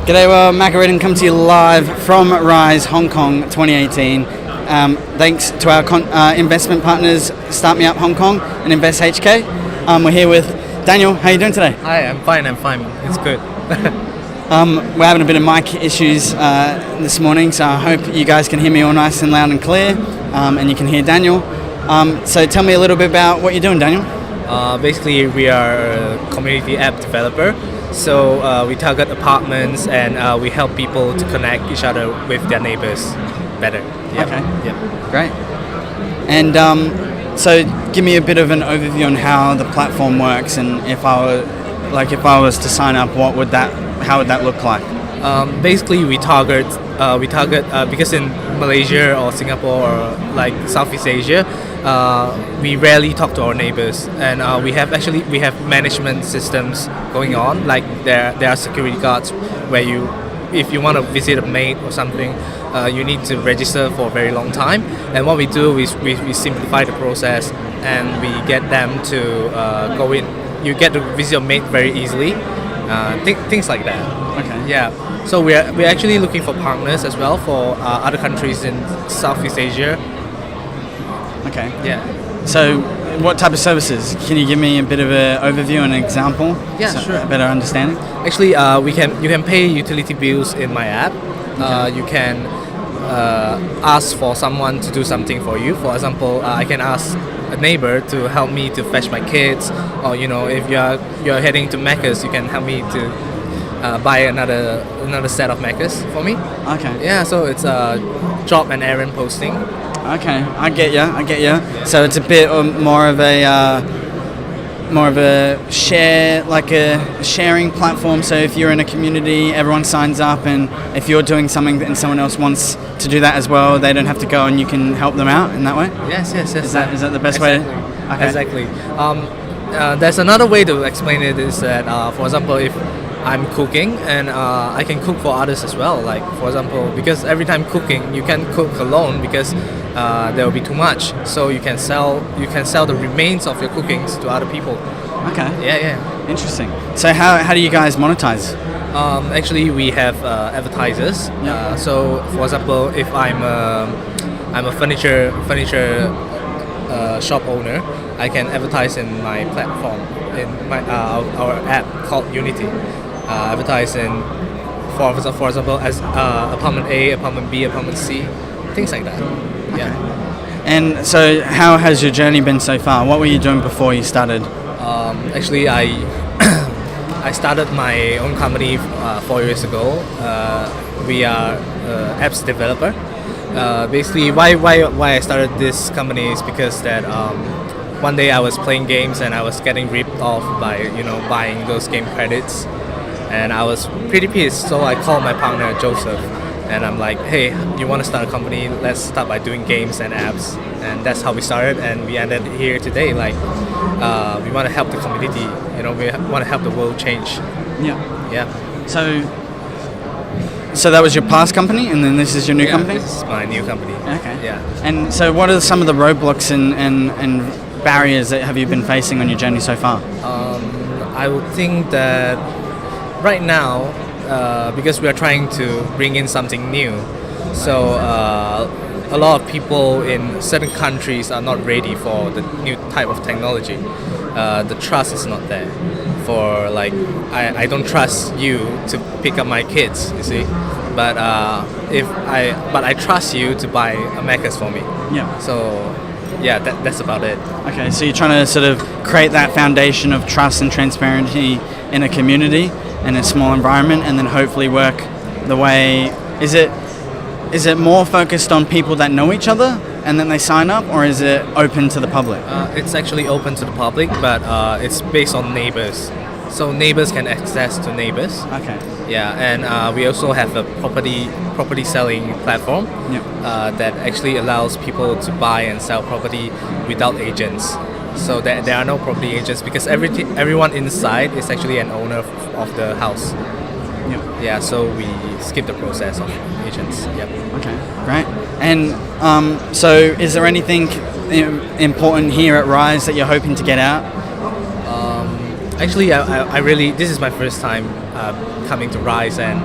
G'day, well, Macaridon come to you live from Rise Hong Kong 2018. Thanks to our investment partners, Start Me Up Hong Kong and Invest HK. We're here with Daniel. How are you doing today? Hi, I'm fine. It's good. We're having a bit of mic issues this morning, so I hope you guys can hear me all nice and loud and clear, and you can hear Daniel. So tell me a little bit about what you're doing, Daniel. Basically, we are a community app developer. So we target apartments and we help people to connect each other with their neighbors better. Yep. Okay. Yep. Great. And so give me a bit of an overview on how the platform works, and if I was to sign up, how would that look like? Basically, we target because in Malaysia or Singapore or like Southeast Asia, we rarely talk to our neighbors, and we have management systems going on. Like there are security guards where if you want to visit a mate or something, you need to register for a very long time. And what we do is we simplify the process, and we get them to go in. You get to visit your mate very easily. Things like that. Okay. Yeah. So we're actually looking for partners as well for other countries in Southeast Asia. Okay. Yeah. So what type of services? Can you give me a bit of an overview and an example? Yeah, so sure. A better understanding. Actually, you can pay utility bills in my app. Okay. You can ask for someone to do something for you. For example, I can ask a neighbor to help me to fetch my kids, or if you're heading to Macca's, you can help me to buy another set of Macca's for me. Okay. Yeah, so it's a job and errand posting. Okay, I get you. Yeah. So it's a bit more of a share, like a sharing platform. So if you're in a community, everyone signs up, and if you're doing something and someone else wants to do that as well, they don't have to go, and you can help them out in that way. Yes. Is that the best way? Okay. Exactly. There's another way to explain it is that, for example, if I'm cooking and I can cook for others as well. Like for example, because every time cooking, you can't cook alone because there will be too much. So you can sell the remains of your cookings to other people. Okay. Yeah. Interesting. So how do you guys monetize? Actually, we have advertisers. Yeah. So for example, if I'm a furniture shop owner, I can advertise in my platform, in our app called Unity. Advertise in, for example, as apartment A, apartment B, apartment C, things like that. Yeah. And so how has your journey been so far? What were you doing before you started? Actually, I started my own company 4 years ago. We are apps developer. Basically, why I started this company is because that one day I was playing games and I was getting ripped off by buying those game credits, and I was pretty pissed. So I called my partner Joseph, and I'm like, hey, you want to start a company? Let's start by doing games and apps. And that's how we started, and we ended here today. Like we want to help the community. We want to help the world change. Yeah. So that was your past company, and then this is your new company? This is my new company. Okay. Yeah. And so what are some of the roadblocks and barriers that have you been facing on your journey so far? I would think that right now, because we are trying to bring in something new, so a lot of people in certain countries are not ready for the new type of technology. The trust is not there. For like, I don't trust you to pick up my kids, you see, but I trust you to buy a Macca's for me. Yeah. So yeah, that's about it. Okay, so you're trying to sort of create that foundation of trust and transparency in a community, in a small environment, and then hopefully work the way. Is it more focused on people that know each other and then they sign up, or is it open to the public? It's actually open to the public, but it's based on neighbors. So neighbors can access to neighbors. Okay. Yeah, and we also have a property selling platform. Yep. That actually allows people to buy and sell property without agents. So there are no property agents because everyone inside is actually an owner of the house. Yep. Yeah, so we skip the process of agents. Yep. Okay, great. And so is there anything important here at Rise that you're hoping to get out? Actually, I really, this is my first time coming to Rise, and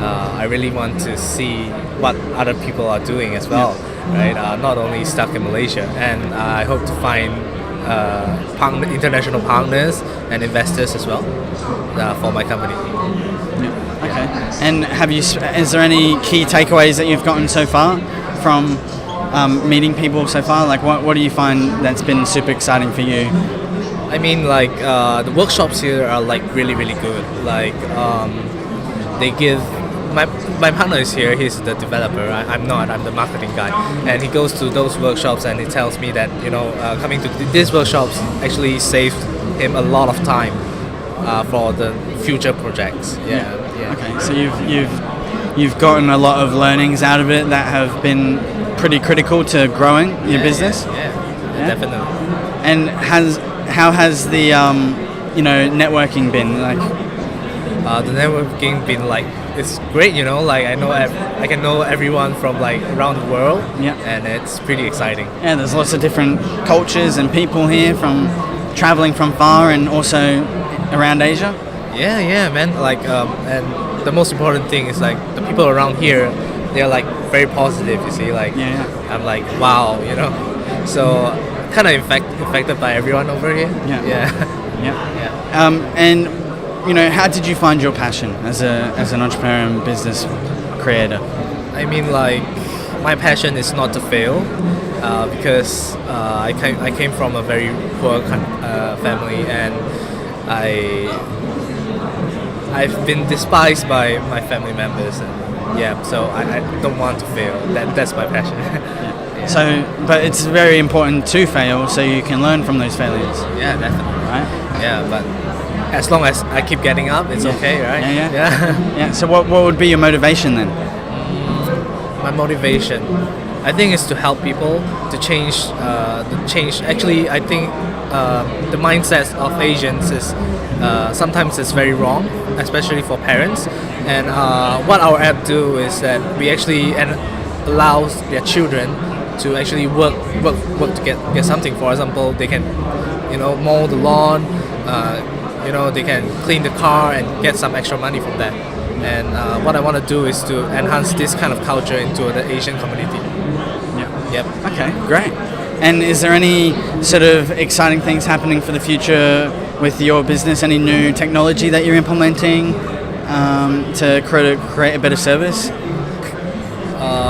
I really want to see what other people are doing as well, right? Not only stuck in Malaysia, and I hope to find international partners and investors as well for my company. Okay. And is there any key takeaways that you've gotten so far from meeting people so far? Like, what do you find that's been super exciting for you? I mean, like the workshops here are like really good. Like they give my partner is here. He's the developer. I'm not. I'm the marketing guy. And he goes to those workshops and he tells me that coming to these workshops actually saved him a lot of time for the future projects. Yeah. Okay. So you've gotten a lot of learnings out of it that have been pretty critical to growing your business. Yeah, definitely. And how has the networking been like? The networking been like, it's great, like I can know everyone from like around the world, and it's pretty exciting. Yeah, there's lots of different cultures and people here from traveling from far and also around Asia. Yeah, man. Like and the most important thing is like the people around here, they're like very positive. You see, like I'm like wow, so kind of affected by everyone over here. And how did you find your passion as an entrepreneur and business creator? I mean, like my passion is not to fail, because I came from a very poor family, and I've been despised by my family members, and so I don't want to fail. That's my passion. So, but it's very important to fail so you can learn from those failures. Yeah, definitely. Right? Yeah, but as long as I keep getting up, it's okay, right? Yeah. So what would be your motivation then? My motivation, I think, is to help people to change. Actually, I think the mindset of Asians is sometimes it's very wrong, especially for parents. And what our app do is that we actually allows their children to actually work to get something. For example, they can mow the lawn, they can clean the car and get some extra money from that. And what I want to do is to enhance this kind of culture into the Asian community. Yep. Okay, great. And is there any sort of exciting things happening for the future with your business? Any new technology that you're implementing to create a better service?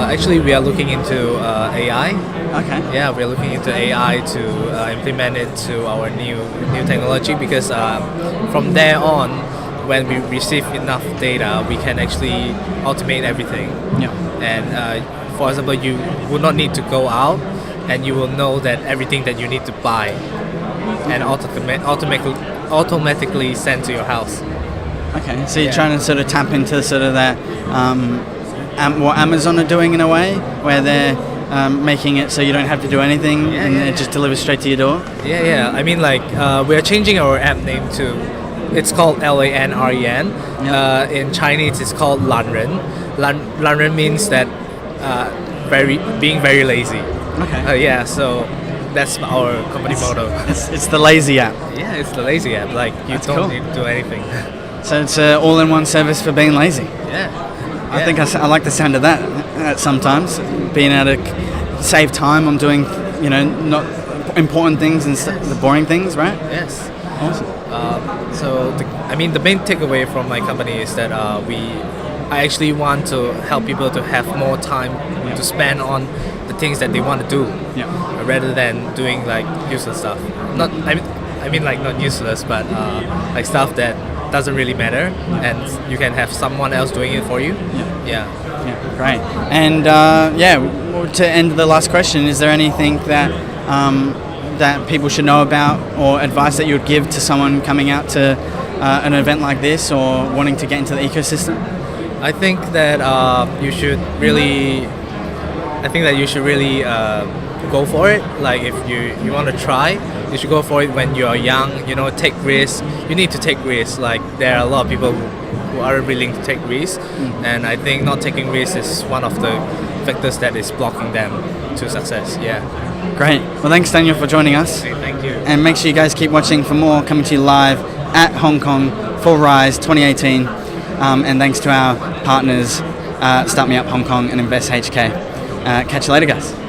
Actually, we are looking into AI. Okay. Yeah, we're looking into AI to implement it to our new technology, because from there on, when we receive enough data, we can actually automate everything. Yeah. And for example, you will not need to go out, and you will know that everything that you need to buy, and automatically sent to your house. Okay. So you're trying to sort of tap into sort of that. What Amazon are doing in a way, where they're making it so you don't have to do anything it just delivers straight to your door. Yeah. I mean, like we are changing our app name to, it's called LANREN. In Chinese, it's called Lanren. Lanren means that being very lazy. Okay. So that's our company motto. It's the lazy app. Yeah, it's the lazy app. Like you don't need to do anything. So it's an all-in-one service for being lazy. Yeah. I think I like the sound of that sometimes, being able to save time on doing, not important things and the boring things, right? Yes. Awesome. The main takeaway from my company is that I actually want to help people to have more time to spend on the things that they want to do, rather than doing like useless stuff. Not useless, but like stuff that doesn't really matter, and you can have someone else doing it for you. Yeah, great. And to end the last question, is there anything that that people should know about, or advice that you would give to someone coming out to an event like this or wanting to get into the ecosystem? I think that you should really go for it. Like if you want to try, you should go for it when you are young. Take risks. You need to take risks. Like there are a lot of people who are willing to take risks, and I think not taking risks is one of the factors that is blocking them to success. Yeah. Great. Well, thanks Daniel for joining us. Okay, thank you. And make sure you guys keep watching for more coming to you live at Hong Kong for Rise 2018, and thanks to our partners, Start Me Up Hong Kong and Invest HK. Catch you later, guys.